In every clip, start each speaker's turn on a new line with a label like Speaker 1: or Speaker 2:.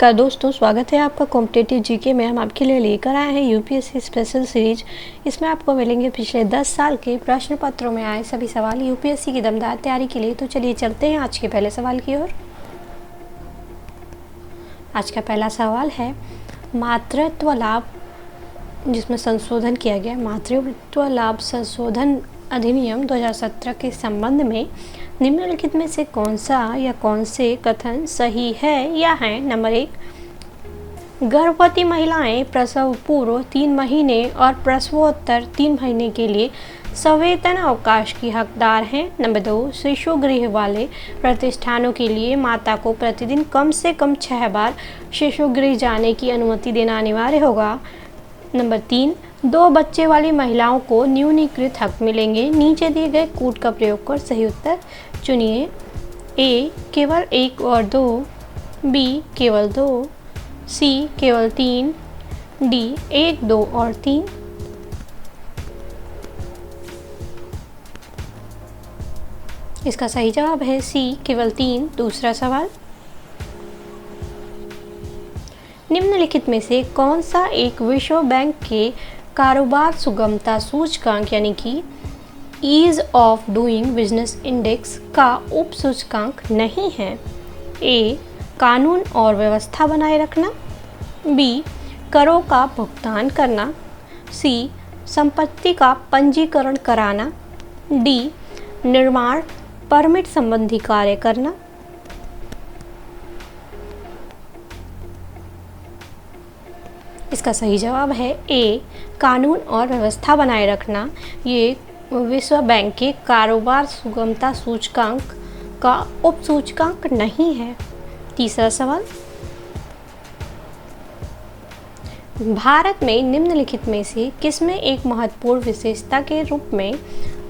Speaker 1: नमस्कार दोस्तों, स्वागत है आपका कॉम्पिटिटिव जीके में। हम आपके लिए लेकर आए हैं यूपीएससी स्पेशल सीरीज। इसमें आपको मिलेंगे पिछले 10 साल के प्रश्न पत्रों में आए सभी सवाल यूपीएससी की दमदार तैयारी के लिए। तो चलिए चलते हैं आज के पहले सवाल की ओर। आज का पहला सवाल है मातृत्व लाभ, जिसमें संशोधन किया गया। मातृत्व लाभ संशोधन अधिनियम 2017 के संबंध में निम्नलिखित में से कौन सा या कौन से कथन सही है या है। नंबर 1, गर्भवती महिलाएं प्रसव पूर्व 3 महीने और प्रसवोत्तर 3 महीने के लिए सवेतन अवकाश की हकदार हैं। नंबर 2, शिशु गृह वाले प्रतिष्ठानों के लिए माता को प्रतिदिन कम से कम 6 बार शिशु गृह जाने की अनुमति देना अनिवार्य होगा। नंबर 3, 2 बच्चे वाली महिलाओं को न्यूनीकृत हक मिलेंगे। नीचे दिए गए कूट का प्रयोग कर सही उत्तर चुनिए। ए केवल 1 और 2, बी केवल 2, सी केवल 3, डी 1, 2 और 3। इसका सही जवाब है सी केवल 3। दूसरा सवाल, निम्नलिखित में से कौन सा एक विश्व बैंक के कारोबार सुगमता सूचकांक यानी कि ease of doing business index का उप सूचकांक नहीं है। ए कानून और व्यवस्था बनाए रखना, बी करों का भुगतान करना, सी संपत्ति का पंजीकरण कराना, डी निर्माण परमिट संबंधी कार्य करना। इसका सही जवाब है ए कानून और व्यवस्था बनाए रखना। ये विश्व बैंक के कारोबार सुगमता सूचकांक का उप सूचकांक नहीं है। तीसरा सवाल, भारत में निम्नलिखित में से किसमें एक महत्वपूर्ण विशेषता के रूप में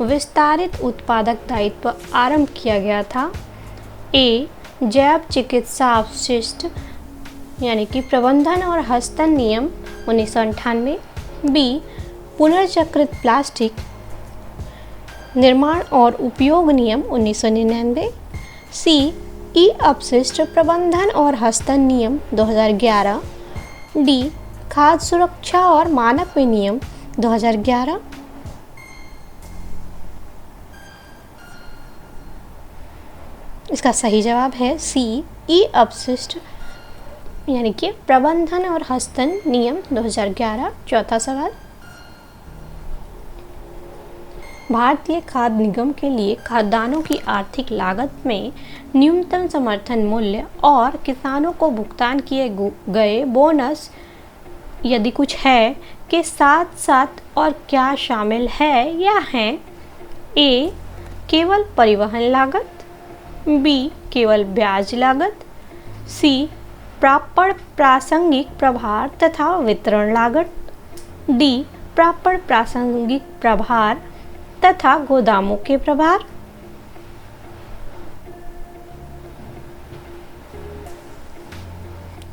Speaker 1: विस्तारित उत्पादक दायित्व आरंभ किया गया था। ए जैव चिकित्सा अवशिष्ट यानी कि प्रबंधन और हस्तन नियम 1998, बी पुनर्चक्रित प्लास्टिक निर्माण और उपयोग नियम 1999, सी ई अपशिष्ट प्रबंधन और हस्तन नियम 2011, डी खाद्य सुरक्षा और मानक विनियम 2011। इसका सही जवाब है सी ई अपशिष्ट यानी कि प्रबंधन और हस्तन नियम 2011। चौथा सवाल, भारतीय खाद्य निगम के लिए खाद्यान्नों की आर्थिक लागत में न्यूनतम समर्थन मूल्य और किसानों को भुगतान किए गए बोनस यदि कुछ है के साथ साथ और क्या शामिल है या है। ए केवल परिवहन लागत, बी केवल ब्याज लागत, सी प्रापण प्रासंगिक प्रभार तथा वितरण लागत, डी प्रापण प्रासंगिक प्रभार तथा गोदामों के प्रभार।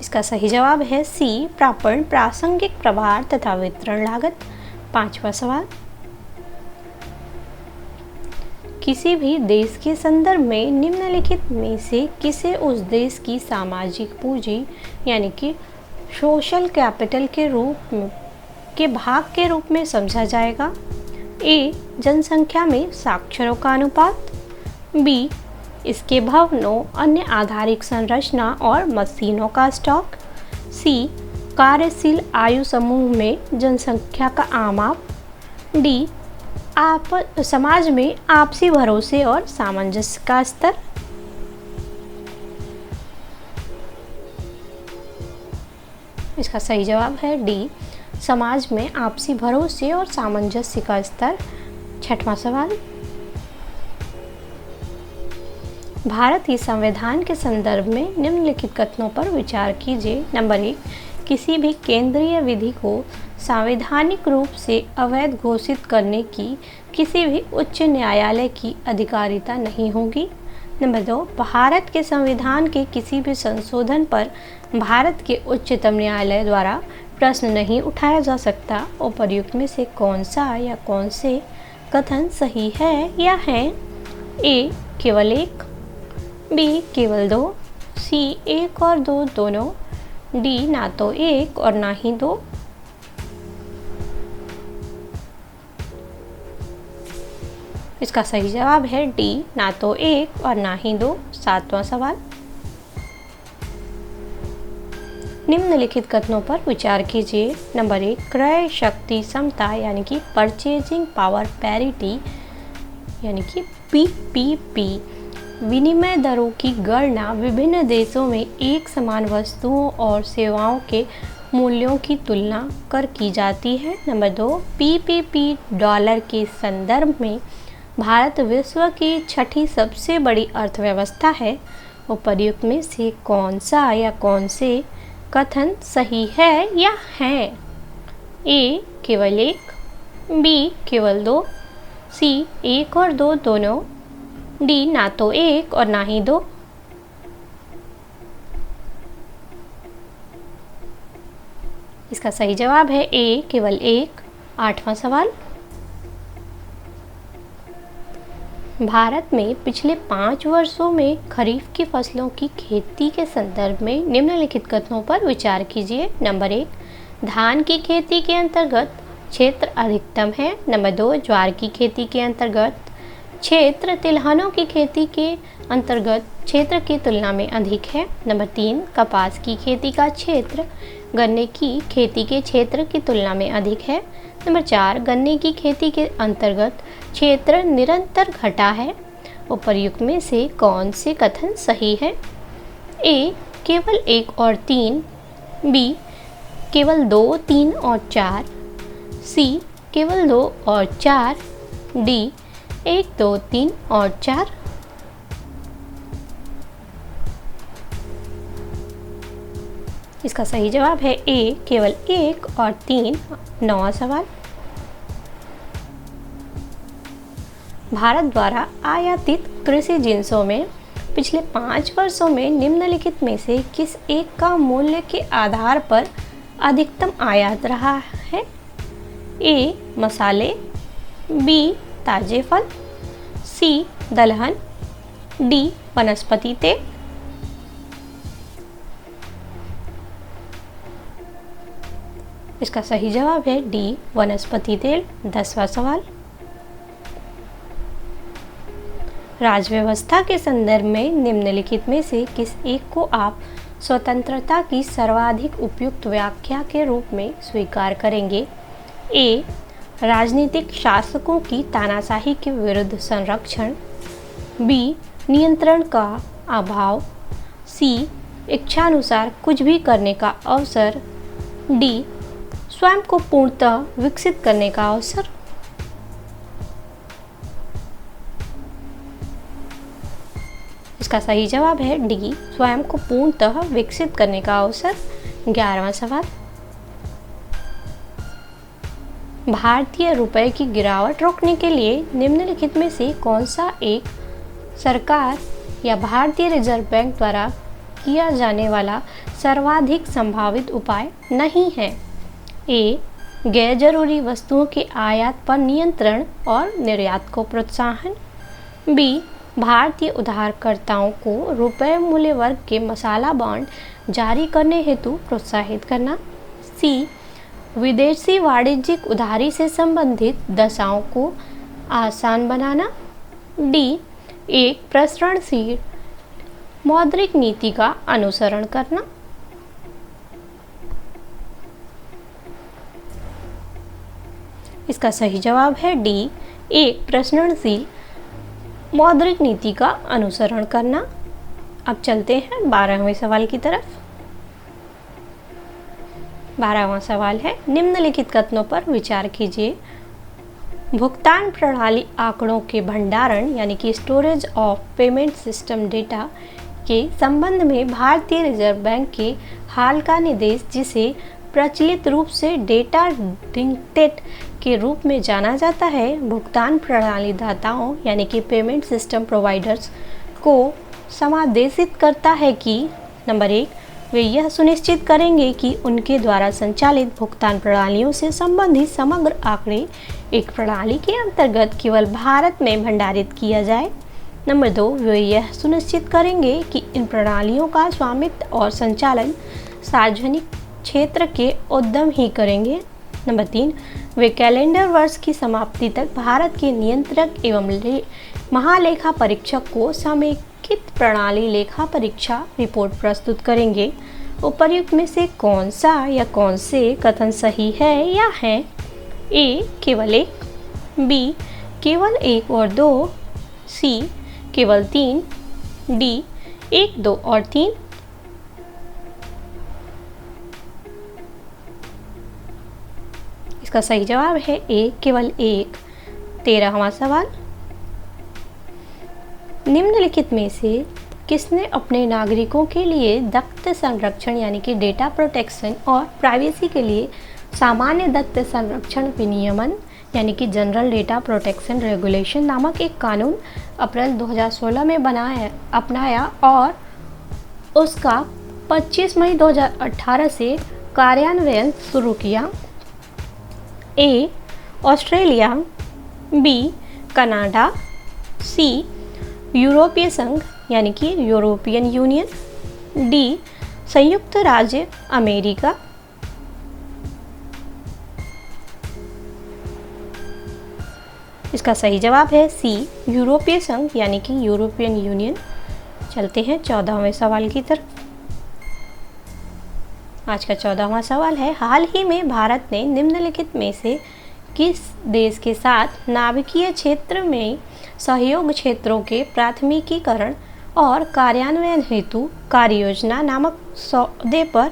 Speaker 1: इसका सही जवाब है सी प्रापण प्रासंगिक प्रभार तथा वितरण लागत। पांचवा सवाल, किसी भी देश के संदर्भ में निम्नलिखित में से किसे उस देश की सामाजिक पूंजी यानी कि सोशल कैपिटल के भाग के रूप में समझा जाएगा। ए जनसंख्या में साक्षरों का अनुपात, बी इसके भवनों अन्य आधारिक संरचना और मशीनों का स्टॉक, सी कार्यशील आयु समूह में जनसंख्या का आमाप, डी आप समाज में आपसी भरोसे और सामंजस्य का स्तर। इसका सही जवाब है डी समाज में आपसी भरोसे और सामंजस्य का स्तर। छठवां सवाल, भारतीय संविधान के संदर्भ में निम्नलिखित कथनों पर विचार कीजिए। नंबर 1, किसी भी केंद्रीय विधि को संवैधानिक रूप से अवैध घोषित करने की किसी भी उच्च न्यायालय की अधिकारिता नहीं होगी। नंबर 2, भारत के संविधान के किसी भी संशोधन पर भारत के उच्चतम न्यायालय द्वारा प्रश्न नहीं उठाया जा सकता। उपर्युक्त में से कौन सा या कौन से कथन सही है या है। ए केवल 1, बी केवल 2, सी 1 और 2 दोनों, डी ना तो एक और ना ही दो। इसका सही जवाब है डी ना तो एक और ना ही दो। 7वां सवाल, निम्नलिखित कथनों पर विचार कीजिए। नंबर 1, क्रय शक्ति समता यानी कि परचेजिंग पावर पैरिटी यानी कि पीपीपी विनिमय दरों की गणना विभिन्न देशों में एक समान वस्तुओं और सेवाओं के मूल्यों की तुलना कर की जाती है। नंबर 2, पीपीपी डॉलर के संदर्भ में भारत विश्व की छठी सबसे बड़ी अर्थव्यवस्था है। उपर्युक्त में से कौन सा या कौन से कथन सही है या है? ए केवल एक, बी केवल दो, सी एक और दो दोनों, डी ना तो एक और ना ही दो। इसका सही जवाब है ए केवल एक। 8वां सवाल, भारत में पिछले 5 वर्षों में खरीफ की फसलों की खेती के संदर्भ में निम्नलिखित कथनों पर विचार कीजिए। नंबर 1, धान की खेती के अंतर्गत क्षेत्र अधिकतम है। नंबर 2, ज्वार की खेती के अंतर्गत क्षेत्र तिलहनों की खेती के अंतर्गत क्षेत्र की तुलना में अधिक है। नंबर 3, कपास की खेती का क्षेत्र गन्ने की खेती के क्षेत्र की तुलना में अधिक है। नंबर 4, गन्ने की खेती के अंतर्गत क्षेत्र निरंतर घटा है। उपर्युक्त में से कौन से कथन सही है? ए केवल 1 और 3, बी केवल 2, 3 और 4, सी केवल 2 और 4, डी 1, 2, 3 और 4। इसका सही जवाब है ए केवल 1 और 3। 9वां सवाल, भारत द्वारा आयातित कृषि जिन्सों में पिछले 5 वर्षों में निम्नलिखित में से किस एक का मूल्य के आधार पर अधिकतम आयात रहा है? ए मसाले, बी ताजे फल, सी दलहन, डी वनस्पति तेल। इसका सही जवाब है डी वनस्पति तेल। 10वां सवाल, राजव्यवस्था के संदर्भ में निम्नलिखित में से किस एक को आप स्वतंत्रता की सर्वाधिक उपयुक्त व्याख्या के रूप में स्वीकार करेंगे? ए राजनीतिक शासकों की तानाशाही के विरुद्ध संरक्षण, बी नियंत्रण का अभाव, सी इच्छानुसार कुछ भी करने का अवसर, डी स्वयं को पूर्णतः विकसित करने का अवसर। इसका सही जवाब है डी स्वयं को पूर्णतः विकसित करने का अवसर। 11वां सवाल, भारतीय रुपए की गिरावट रोकने के लिए निम्नलिखित में से कौन सा एक सरकार या भारतीय रिजर्व बैंक द्वारा किया जाने वाला सर्वाधिक संभावित उपाय नहीं है? ए गैर जरूरी वस्तुओं के आयात पर नियंत्रण और निर्यात को प्रोत्साहन, बी भारतीय उधारकर्ताओं को रुपए मूल्य वर्ग के मसाला बॉन्ड जारी करने हेतु प्रोत्साहित करना, सी विदेशी वाणिज्यिक उधारी से संबंधित दशाओं को आसान बनाना, डी एक प्रसरणशील मौद्रिक नीति का अनुसरण करना। इसका सही जवाब है डी एक प्रसरणशील मौद्रिक नीति का अनुसरण करना। अब चलते हैं 12वें सवाल की तरफ। 12वां सवाल है, निम्नलिखित कथनों पर विचार कीजिए। भुगतान प्रणाली आंकड़ों के भंडारण यानी कि storage of payment system data के संबंध में भारतीय रिजर्व बैंक के हाल का निर्देश, जिसे प्रचलित रूप से डेटा डिक्टेट के रूप में जाना जाता है, भुगतान प्रणाली दाताओं यानी कि पेमेंट सिस्टम प्रोवाइडर्स को समादेशित करता है कि नंबर 1, वे यह सुनिश्चित करेंगे कि उनके द्वारा संचालित भुगतान प्रणालियों से संबंधित समग्र आंकड़े एक प्रणाली के अंतर्गत केवल भारत में भंडारित किया जाए। नंबर 2, वे यह सुनिश्चित करेंगे कि इन प्रणालियों का स्वामित्व और संचालन सार्वजनिक क्षेत्र के उद्यम ही करेंगे। नंबर 3, वे कैलेंडर वर्ष की समाप्ति तक भारत के नियंत्रक एवं महालेखा परीक्षक को समेकित प्रणाली लेखा परीक्षा रिपोर्ट प्रस्तुत करेंगे। उपर्युक्त में से कौन सा या कौन से कथन सही है या है? ए, केवल एक, बी, केवल 1 और 2, सी, केवल 3, डी, 1, 2 और 3। इसका सही जवाब है ए, केवल 1। 13वां सवाल, निम्नलिखित में से किसने अपने नागरिकों के लिए दत्त संरक्षण यानी कि डेटा प्रोटेक्शन और प्राइवेसी के लिए सामान्य दत्त संरक्षण विनियमन यानी कि जनरल डेटा प्रोटेक्शन रेगुलेशन नामक एक कानून अप्रैल 2016 में अपनाया और उसका 25 मई 2018 से कार्यान्वयन शुरू किया? ए, ऑस्ट्रेलिया, बी, कनाडा, सी, यूरोपीय संघ यानी कि यूरोपियन यूनियन, डी, संयुक्त राज्य अमेरिका। इसका सही जवाब है सी, यूरोपीय संघ यानी कि यूरोपियन यूनियन। चलते हैं 14वें सवाल की तरफ। आज का 14वां सवाल है, हाल ही में भारत ने निम्नलिखित में से किस देश के साथ नाभिकीय क्षेत्र में सहयोग क्षेत्रों के प्राथमिकीकरण और कार्यान्वयन हेतु कार्ययोजना नामक सौदे पर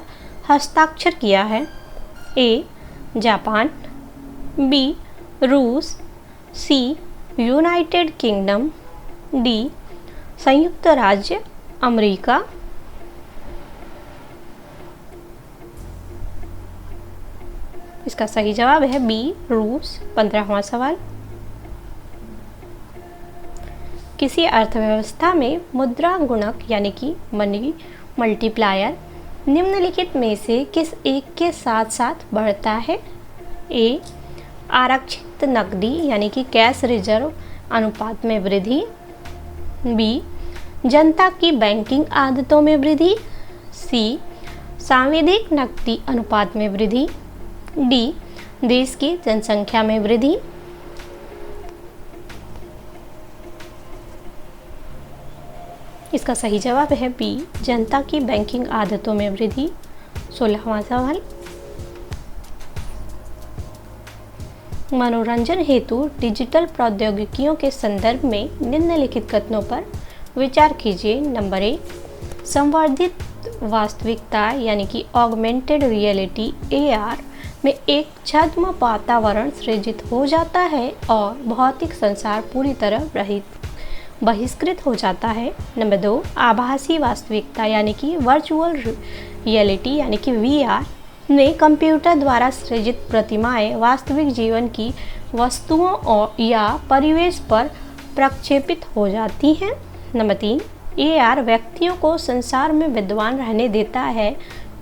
Speaker 1: हस्ताक्षर किया है? ए, जापान, बी, रूस, सी, यूनाइटेड किंगडम, डी, संयुक्त राज्य अमेरिका। इसका सही जवाब है बी, रूस। 15वां सवाल, किसी अर्थव्यवस्था में मुद्रा गुणक यानी कि मनी मल्टीप्लायर निम्नलिखित में से किस एक के साथ साथ बढ़ता है? ए, आरक्षित नकदी यानी कि कैश रिजर्व अनुपात में वृद्धि, बी, जनता की बैंकिंग आदतों में वृद्धि, सी, सांविधिक नकदी अनुपात में वृद्धि, डी, देश की जनसंख्या में वृद्धि। इसका सही जवाब है बी, जनता की बैंकिंग आदतों में वृद्धि। 16वां सवाल, मनोरंजन हेतु डिजिटल प्रौद्योगिकियों के संदर्भ में निम्नलिखित कथनों पर विचार कीजिए। नंबर 1, संवर्धित वास्तविकता यानी कि ऑगमेंटेड रियलिटी AR में एक छद्म वातावरण सृजित हो जाता है और भौतिक संसार पूरी तरह बहिष्कृत हो जाता है। नंबर 2, आभासी वास्तविकता यानी कि वर्चुअल रियलिटी यानी कि VR में कंप्यूटर द्वारा सृजित प्रतिमाएं वास्तविक जीवन की वस्तुओं और या परिवेश पर प्रक्षेपित हो जाती हैं। नंबर 3, AR व्यक्तियों को संसार में विद्वान रहने देता है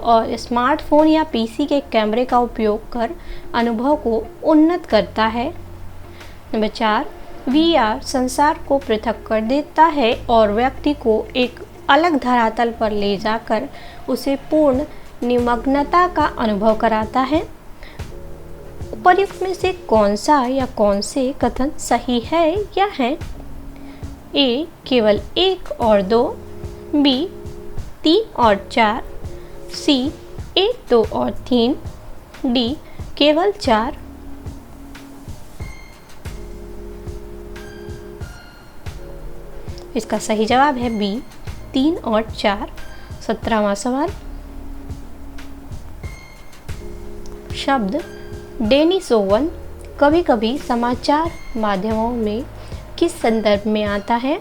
Speaker 1: और स्मार्टफोन या PC के कैमरे का उपयोग कर अनुभव को उन्नत करता है। नंबर 4, VR संसार को पृथक कर देता है और व्यक्ति को एक अलग धरातल पर ले जाकर उसे पूर्ण निमग्नता का अनुभव कराता है। उपर्युक्त में से कौन सा या कौन से कथन सही है या है? ए, केवल 1 और 2, बी, 3 और 4, सी, 1, 2 और 3, डी, केवल 4। इसका सही जवाब है बी, 3 और 4। 17वां सवाल, शब्द डेनिसोवन कभी कभी समाचार माध्यमों में किस संदर्भ में आता है?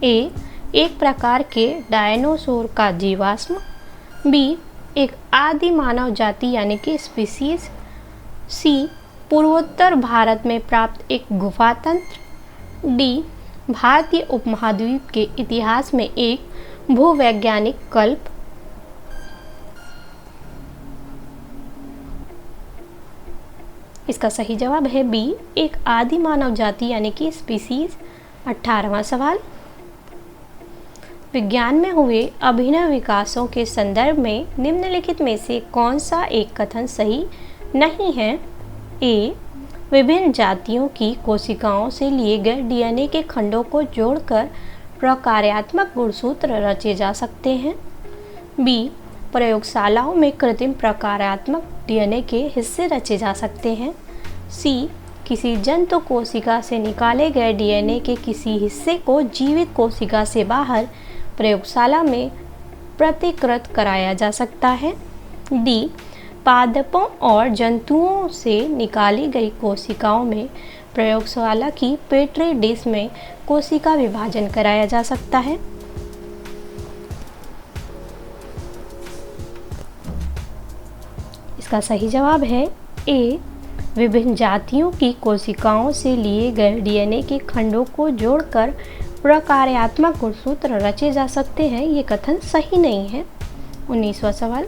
Speaker 1: ए, एक प्रकार के डायनासोर का जीवाश्म, बी, एक आदि मानव जाति यानी कि स्पीसीज, सी, पूर्वोत्तर भारत में प्राप्त एक गुफा तंत्र, डी, भारतीय उपमहाद्वीप के इतिहास में एक भूवैज्ञानिक कल्प। इसका सही जवाब है बी, एक आदि मानव जाति यानी कि स्पीसीज। 18वां सवाल, विज्ञान में हुए अभिनव विकासों के संदर्भ में निम्नलिखित में से कौन सा एक कथन सही नहीं है? ए, विभिन्न जातियों की कोशिकाओं से लिए गए डीएनए के खंडों को जोड़कर प्रकार्यात्मक गुणसूत्र रचे जा सकते हैं। बी, प्रयोगशालाओं में कृत्रिम प्रकारात्मक डीएनए के हिस्से रचे जा सकते हैं। सी, किसी जंतु कोशिका से निकाले गए डीएनए के किसी हिस्से को जीवित कोशिका से बाहर प्रयोगशाला में प्रतिकृत कराया जा सकता है। डी, पादपों और जंतुओं से निकाली गई कोशिकाओं में प्रयोगशाला की पेट्री डिश में कोशिका विभाजन कराया जा सकता है। इसका सही जवाब है ए, विभिन्न जातियों की कोशिकाओं से लिए गए डीएनए के खंडों को जोड़कर प्रकार्यात्मक गुणसूत्र रचे जा सकते हैं। ये कथन सही नहीं है। 19वां सवाल,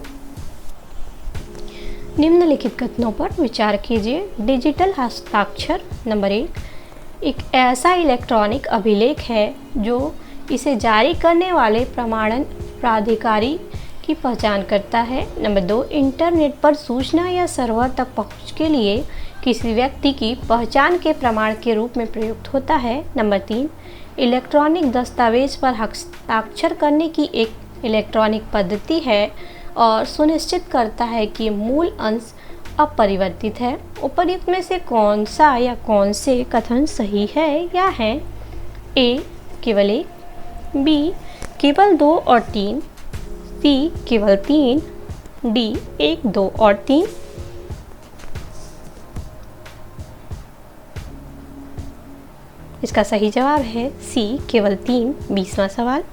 Speaker 1: निम्नलिखित कथनों पर विचार कीजिए। डिजिटल हस्ताक्षर नंबर एक ऐसा इलेक्ट्रॉनिक अभिलेख है जो इसे जारी करने वाले प्रमाणन प्राधिकारी की पहचान करता है। नंबर 2, इंटरनेट पर सूचना या सर्वर तक पहुंच के लिए किसी व्यक्ति की पहचान के प्रमाण के रूप में प्रयुक्त होता है। नंबर 3, इलेक्ट्रॉनिक दस्तावेज पर हस्ताक्षर करने की एक इलेक्ट्रॉनिक पद्धति है और सुनिश्चित करता है कि मूल अंश अपरिवर्तित है। उपर्युक्त में से कौन सा या कौन से कथन सही है या है? ए, केवल एक, बी, केवल 2 और 3, सी, केवल 3, डी, 1, 2 और 3। इसका सही जवाब है सी, केवल 3। 20वां सवाल,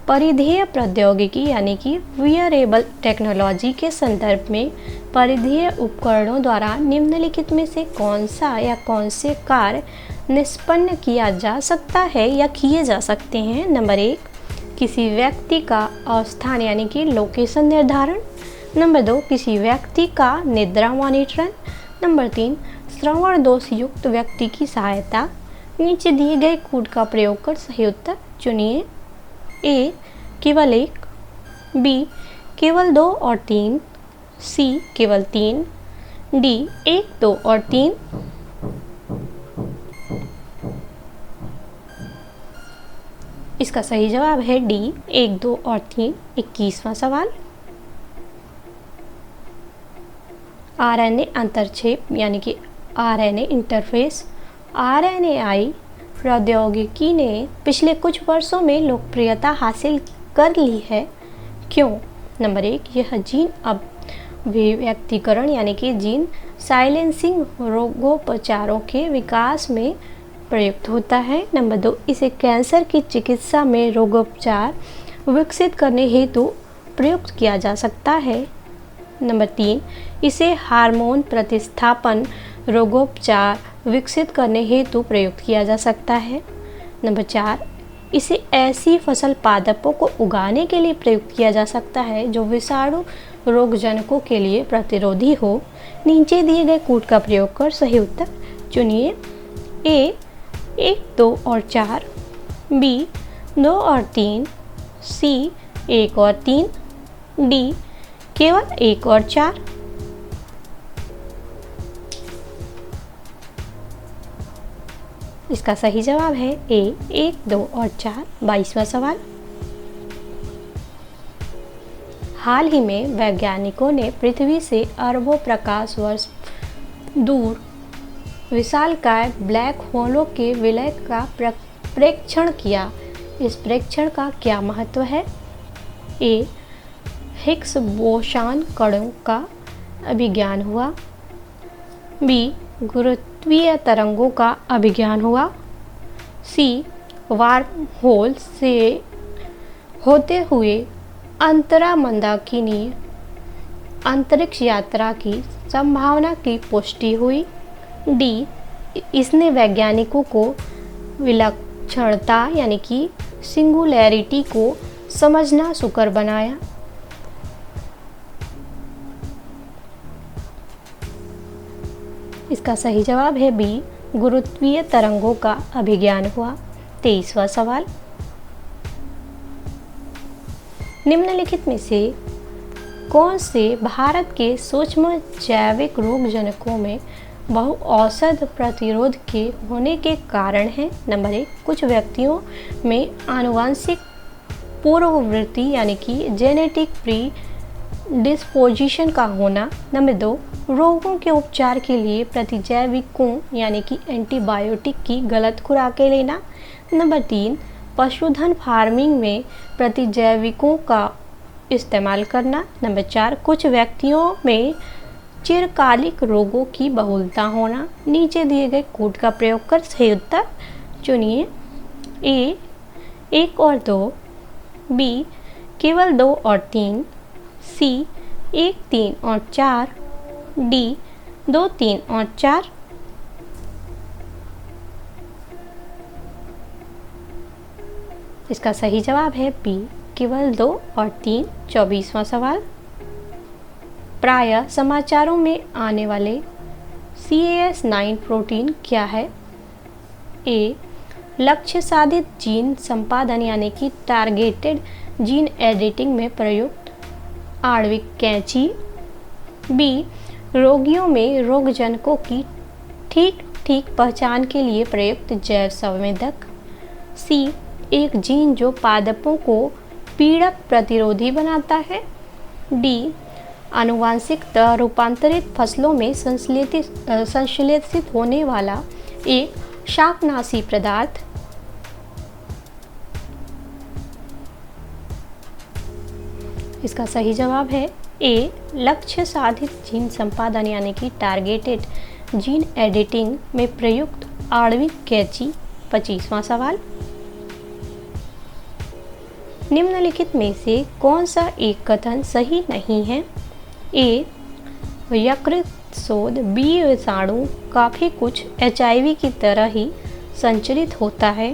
Speaker 1: परिधेय प्रौद्योगिकी यानी कि वियरेबल टेक्नोलॉजी के संदर्भ में परिधेय उपकरणों द्वारा निम्नलिखित में से कौन सा या कौन से कार्य निष्पन्न किया जा सकता है या किए जा सकते हैं? नंबर 1, किसी व्यक्ति का अवस्थान यानी कि लोकेशन निर्धारण। नंबर 2, किसी व्यक्ति का निद्रा मॉनिटरिंग। नंबर 3, श्रवण दोष युक्त व्यक्ति की सहायता। नीचे दिए गए कोड का प्रयोग कर सही उत्तर चुनिए। ए, केवल 1, बी, केवल 2 और 3, सी, केवल 3, डी, 1, 2 और 3। इसका सही जवाब है डी, 1, 2 और 3। 21वां सवाल, आरएनए अंतरक्षेप यानी कि आरएनए इंटरफेस आरएनएआई प्रौद्योगिकी ने पिछले कुछ वर्षों में लोकप्रियता हासिल कर ली है। क्यों? नंबर 1, यह जीन अभिव्यक्तिकरण यानी कि जीन साइलेंसिंग रोगोपचारों के विकास में प्रयुक्त होता है। नंबर 2, इसे कैंसर की चिकित्सा में रोगोपचार विकसित करने हेतु प्रयुक्त किया जा सकता है। नंबर 3, इसे हार्मोन प्रतिस्थापन रोगोपचार विकसित करने हेतु प्रयुक्त किया जा सकता है। नंबर 4, इसे ऐसी फसल पादपों को उगाने के लिए प्रयुक्त किया जा सकता है जो विषाणु रोगजनकों के लिए प्रतिरोधी हो। नीचे दिए गए कोड का प्रयोग कर सही उत्तर चुनिए। ए, 1, 2 और 4, बी, 2 और 3, सी, 1 और 3, डी, केवल 1 और 4। इसका सही जवाब है ए, 1, 2 और 4। 22वां सवाल, हाल ही में वैज्ञानिकों ने पृथ्वी से अरबों प्रकाश वर्ष दूर विशालकाय ब्लैक होलों के विलय का प्रेक्षण किया। इस प्रेक्षण का क्या महत्व है? ए, हिग्स बोसान कणों का अभिज्ञान हुआ। बी, गुरुत्वीय तरंगों का अभिज्ञान हुआ। सी, वार्म होल से होते हुए अंतरामंदाकिनी अंतरिक्ष यात्रा की संभावना की पुष्टि हुई। डी, इसने वैज्ञानिकों को विलक्षणता यानी कि सिंगुलैरिटी को समझना सुकर बनाया। इसका सही जवाब है बी, गुरुत्वीय तरंगों का अभिज्ञान हुआ। 23वां सवाल, निम्नलिखित में से कौन से भारत के सूक्ष्म जैविक रोगजनकों में बहुऔषध प्रतिरोध के होने के कारण हैं? नंबर 1, कुछ व्यक्तियों में आनुवंशिक पूर्ववृत्ति यानी कि जेनेटिक प्री डिस्पोजिशन का होना। नंबर 2, रोगों के उपचार के लिए प्रतिजैविकों यानी कि एंटीबायोटिक की गलत खुराकें लेना। नंबर 3, पशुधन फार्मिंग में प्रतिजैविकों का इस्तेमाल करना। नंबर 4, कुछ व्यक्तियों में चिरकालिक रोगों की बहुलता होना। नीचे दिए गए कोड का प्रयोग कर सही उत्तर चुनिए। ए 1 और 2, बी केवल 2 और 3, सी 1, 3 और 4, डी 2, 3 और 4। इसका सही जवाब है बी केवल 2 और 3। 24वां सवाल, प्रायः समाचारों में आने वाले CAS9 प्रोटीन क्या है? ए लक्ष्य साधित जीन संपादन यानी कि टारगेटेड जीन एडिटिंग में प्रयुक्त आणविक कैंची। बी रोगियों में रोगजनकों की ठीक पहचान के लिए प्रयुक्त जैव संवेदक। सी एक जीन जो पादपों को पीड़क प्रतिरोधी बनाता है। डी आनुवांशिकतः रूपांतरित फसलों में संश्लेषित होने वाला एक शाकनाशी पदार्थ। इसका सही जवाब है ए लक्ष्य साधित जीन संपादन यानी कि टारगेटेड जीन एडिटिंग में प्रयुक्त आणविक कैंची। 25वां सवाल, निम्नलिखित में से कौन सा एक कथन सही नहीं है? ए यकृत शोध बी विषाणु काफ़ी कुछ HIV की तरह ही संचरित होता है।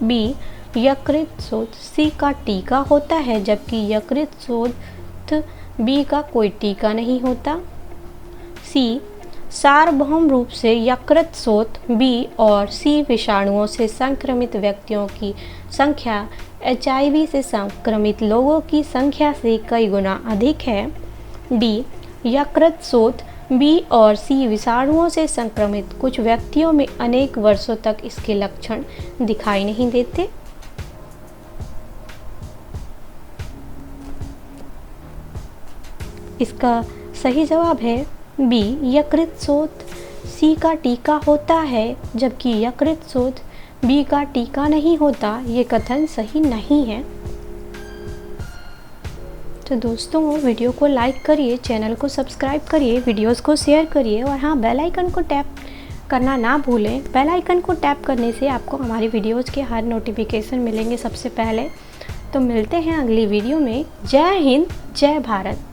Speaker 1: बी यकृत शोध सी का टीका होता है जबकि यकृत शोध बी का कोई टीका नहीं होता। सी सार्वभौम रूप से यकृत शोथ बी और सी विषाणुओं से संक्रमित व्यक्तियों की संख्या HIV से संक्रमित लोगों की संख्या से कई गुना अधिक है। डी यकृत शोथ बी और सी विषाणुओं से संक्रमित कुछ व्यक्तियों में अनेक वर्षों तक इसके लक्षण दिखाई नहीं देते। इसका सही जवाब है बी यकृत शोथ सी का टीका होता है जबकि यकृत शोथ बी का टीका नहीं होता। ये कथन सही नहीं है। तो दोस्तों वीडियो को लाइक करिए, चैनल को सब्सक्राइब करिए, वीडियोस को शेयर करिए और हाँ बेल आइकन को टैप करना ना भूलें। बेल आइकन को टैप करने से आपको हमारी वीडियोस के हर नोटिफिकेशन मिलेंगे सबसे पहले। तो मिलते हैं अगली वीडियो में। जय हिंद, जय भारत।